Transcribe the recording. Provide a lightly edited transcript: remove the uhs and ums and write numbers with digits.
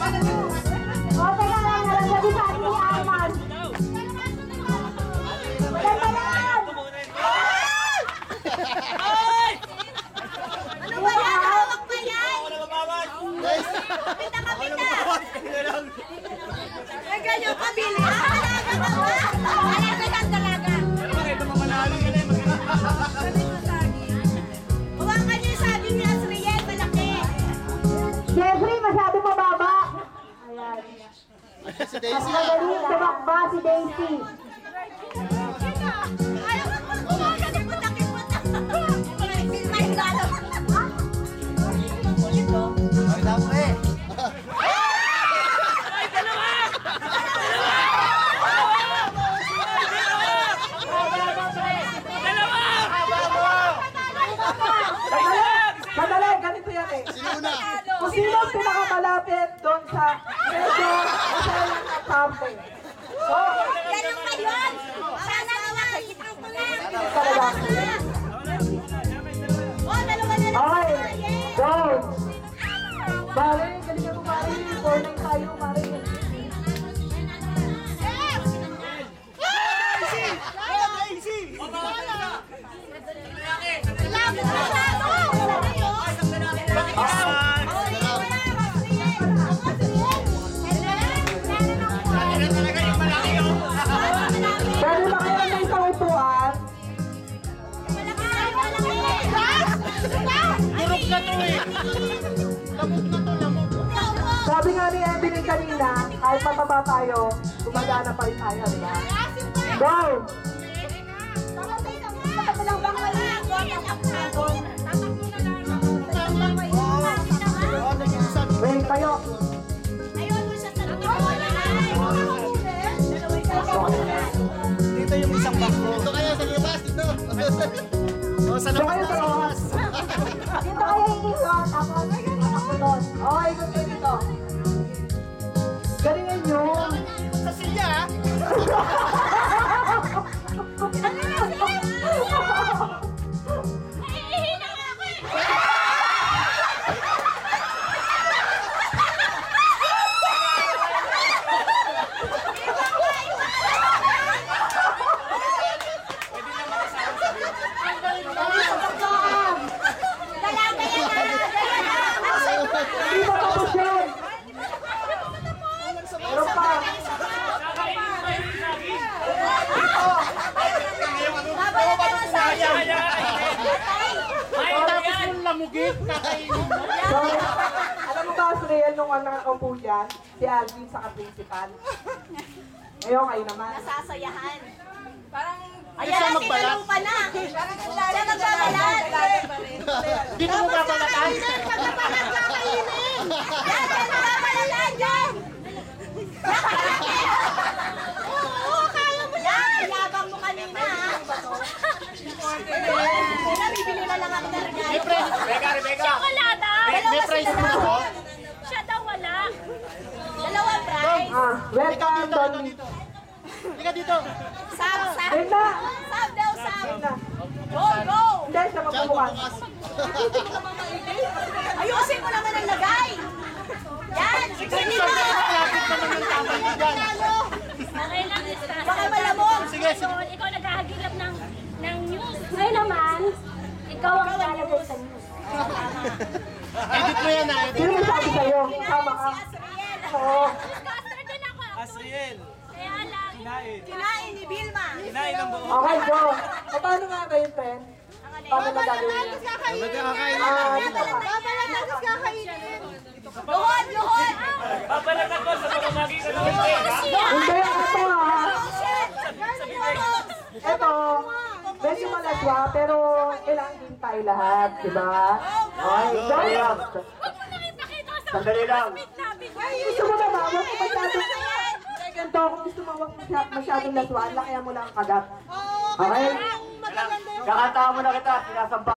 O, teka lang, nalagay sa ating aman. Maganda yan! Ano ba yan? Hawak pa yan! Kapita! Ay, ganyan kabili. Alaga ka ba? Alaga ka talaga. Huwakan niyo yung sabi ni Asriel, malaki. Jeffrey, masyado mababa. Ayan. Si Daisy. Magaling tumakba si Daisy. Ayaw ka pa kumaga, kiputak. May galaw. Kulit to. Ay, dapre. Madali, ganito yan eh. Sino una? Kung sino ang pinakamalapit doon sa medyo masayang at something. So, Ganun ba yun? Sana nga. talaga. Oh, dalawa na lang. Okay, Yeah. go! Mare, galingan mo Mare. 4-9 tayo, Mare. Pwede ba kayo na isang upuan? Turok na to eh. Lamok na to, lamok. Sabi nga ni Evelyn kanina, kahit mataba tayo, gumagana pa rin tayo, di ba? Go! Wait, tayo. Dito yung isang bako. Dito kayo sa labas, dito. O, sa So labas kayo na, sa sa labas. Dito kayo ikot. Tapos, ako doon. Okay, ikot kayo dito. Galingan nyo. Sa silya, ah. Hindi ba tapos yun? Meron pa. Tapos yung lamugit, kakainin mo. So, alam mo ba, Asriel, nung nakakaupo dyan, si Alvin sa principal. Ngayon, kayo naman. Nasasayahan. Parang, Ayaw siya magbalat. tinanong pa na. Siya magbabalat. Dito mo babalatan. Magbabalat ka kainin. Yan, magbabalatan dyan. Oo, kaya mo yan. Yabang mo kanina, ha? Sila, bibili na lang ako ng regalo. May price. Siya wala daw. May price mo ako. Siya daw wala. Dalawang prize. Welcome, Don. Halika dito. Sab. Ayun na. Sab daw, sab. Ayun na. Go, go. Hindi, siya Diyan magbubukas. bukas. Ayusin mo naman ang lagay. Yan. Sige Sabi ko, malapit naman yung tama niyo dyan. Okay lang, discuss. Baka malamog. Sige, sige. Ngayon, ikaw naghahagilap ng news. Ngayon naman, ikaw ang lalagay sa news. Edit mo yan, ah. Edit. Sino may sabi sa'yo? Tama ka. Oo. Newscaster din ako. Asriel, Kaya lang, Kinain ni Vilma. kinain ang buo. Okay, go. O, paano nga ba yung friend? Paano na gagawin yun? Yun na. Babalatan, tapos kakainin. Luhod, luhod. Babalat ako sa pamamagi ka ng Hindi, ito ha. Shit. Ito, medyo malaswa, pero kailangan din tayo lahat, di ba? Okay, go. huwag mo nang ipakita sa Sandali lang. namin. Gusto mo na ba? Huwag mo masyadong... Ganito, kung gusto mo huwag masyadong laswaan, lakayan mo lang ang kagat. Okay? Kakanta mo na kita, sinasampa.